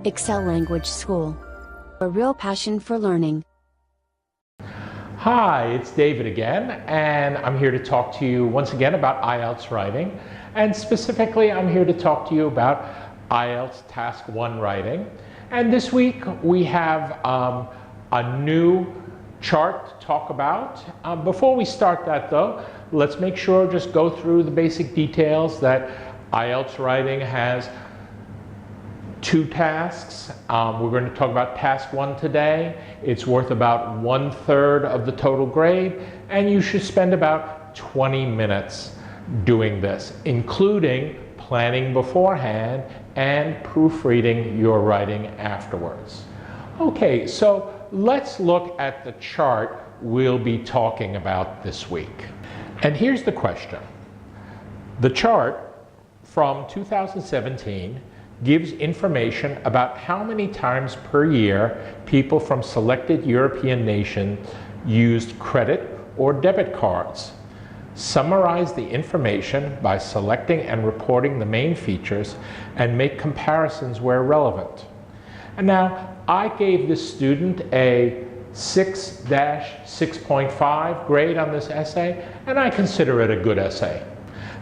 Excel Language School. A real passion for learning. Hi, it's David again, and I'm here to talk to you once again about IELTS writing. And specifically, I'm here to talk to you about IELTS Task 1 writing. And this week, we have a new chart to talk about. Before we start that though, let's make sure, just go through the basic details that IELTS writing has 2 tasks. We're going to talk about task 1 today. It's worth about 1/3 of the total grade, and you should spend about 20 minutes doing this, including planning beforehand and proofreading your writing afterwards. Okay, so let's look at the chart we'll be talking about this week. And here's the question. The chart from 2017 gives information about how many times per year people from selected European nations used credit or debit cards. Summarize the information by selecting and reporting the main features and make comparisons where relevant. And now, I gave this student a 6-6.5 grade on this essay, and I consider it a good essay.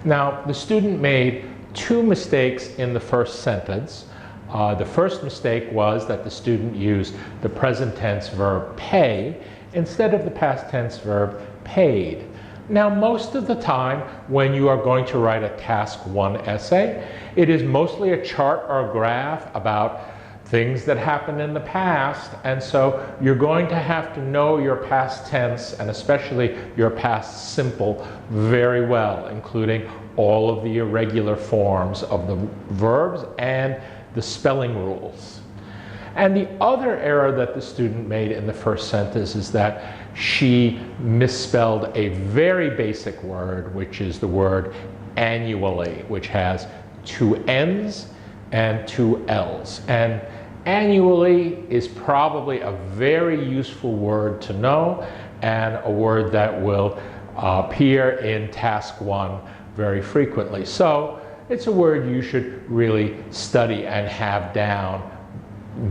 Now, the student made 2 mistakes in the first sentence. The first mistake was that the student used the present tense verb pay instead of the past tense verb paid. Now, most of the time when you are going to write a task 1 essay, it is mostly a chart or a graph about things that happened in the past, and so you're going to have to know your past tense and especially your past simple very well, including all of the irregular forms of the verbs and the spelling rules. And the other error that the student made in the first sentence is that she misspelled a very basic word, which is the word annually, which has 2 N's and 2 L's. And annually is probably a very useful word to know, and a word that will appear in task 1 very frequently. So it's a word you should really study and have down,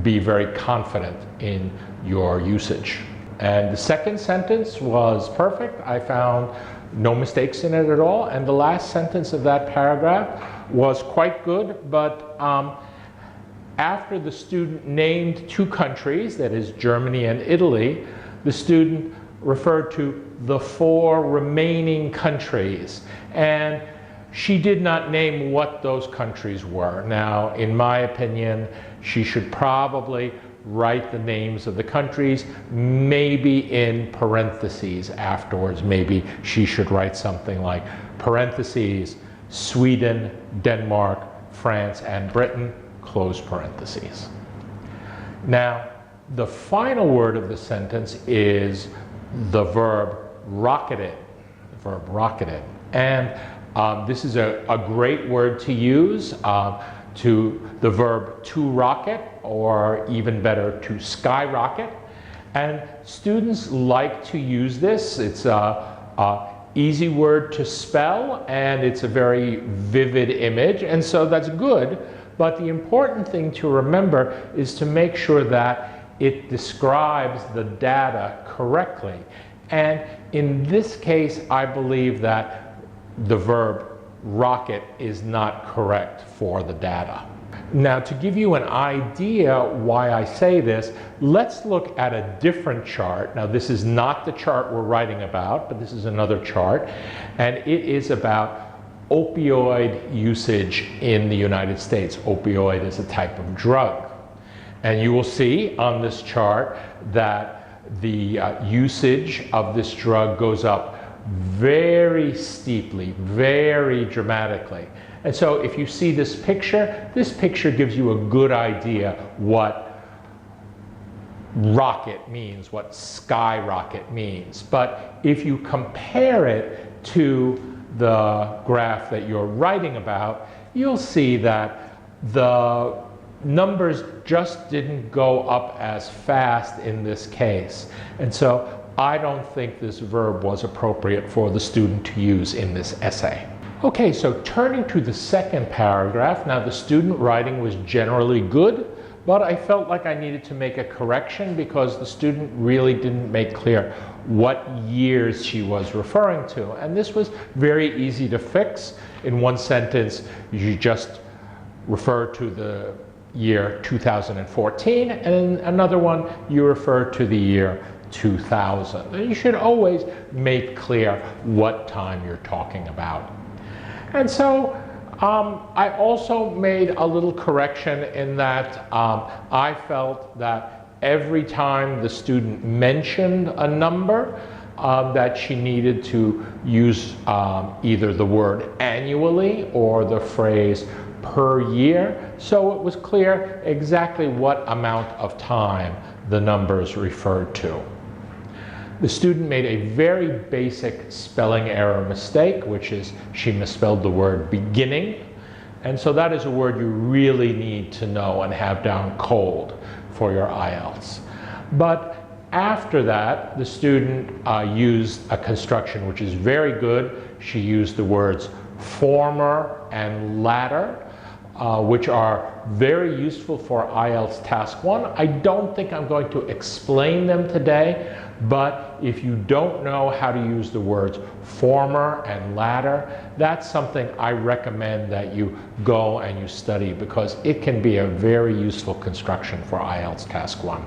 be very confident in your usage. And the second sentence was perfect. I found no mistakes in it at all. And the last sentence of that paragraph was quite good, but after the student named 2 countries, that is Germany and Italy, the student referred to the 4 remaining countries. And she did not name what those countries were. Now, in my opinion, she should probably write the names of the countries, maybe in parentheses afterwards. Maybe she should write something like parentheses, Sweden, Denmark, France, and Britain, close parentheses. Now, the final word of the sentence is the verb rocketed. The verb rocketed. And this is a great word to use, to the verb to rocket, or even better, to skyrocket. And students like to use this. It's an easy word to spell, and it's a very vivid image, and so that's good. But the important thing to remember is to make sure that it describes the data correctly. And in this case, I believe that the verb rocket is not correct for the data. Now, to give you an idea why I say this, let's look at a different chart. Now, this is not the chart we're writing about, but this is another chart, and it is about opioid usage in the United States. Opioid is a type of drug. And you will see on this chart that the usage of this drug goes up very steeply, very dramatically. And so if you see this picture gives you a good idea what rocket means, what skyrocket means. But if you compare it to the graph that you're writing about, you'll see that the numbers just didn't go up as fast in this case. And so I don't think this verb was appropriate for the student to use in this essay. Okay, so turning to the second paragraph, now the student writing was generally good, but I felt like I needed to make a correction because the student really didn't make clear what years she was referring to. And this was very easy to fix. In one sentence, you just refer to the year 2014, and in another one, you refer to the year 2000. And you should always make clear what time you're talking about. And so I also made a little correction in that I felt that every time the student mentioned a number, that she needed to use either the word annually or the phrase per year, so it was clear exactly what amount of time the numbers referred to. The student made a very basic spelling error mistake, which is she misspelled the word beginning. And so that is a word you really need to know and have down cold for your IELTS. But after that, the student used a construction which is very good. She used the words former and latter, which are very useful for IELTS Task 1. I don't think I'm going to explain them today, but if you don't know how to use the words former and latter, that's something I recommend that you go and you study because it can be a very useful construction for IELTS Task 1.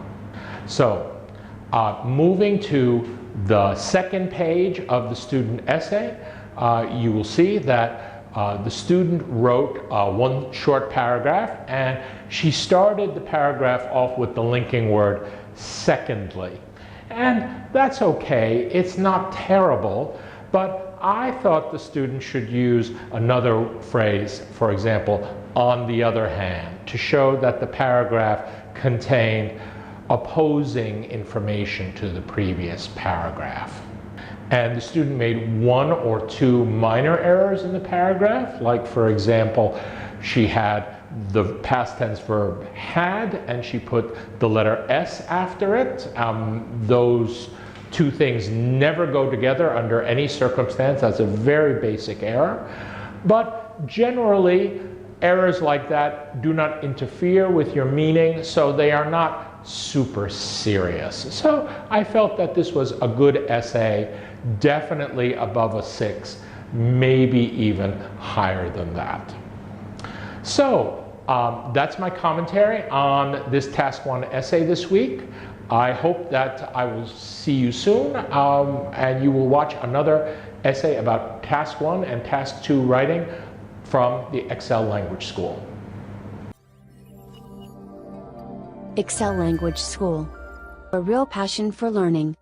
So, moving to the second page of the student essay, you will see that the student wrote one short paragraph, and she started the paragraph off with the linking word secondly. And that's okay, it's not terrible, but I thought the student should use another phrase, for example, on the other hand, to show that the paragraph contained opposing information to the previous paragraph. And the student made one or two minor errors in the paragraph, like for example, she had the past tense verb had and she put the letter S after it. Those two things never go together under any circumstance. That's a very basic error. But generally, errors like that do not interfere with your meaning, so they are not super serious. So I felt that this was a good essay, definitely above a 6, maybe even higher than that. So that's my commentary on this Task 1 essay this week. I hope that I will see you soon and you will watch another essay about Task 1 and Task 2 writing from the Excel Language School. Excel Language School. A real passion for learning.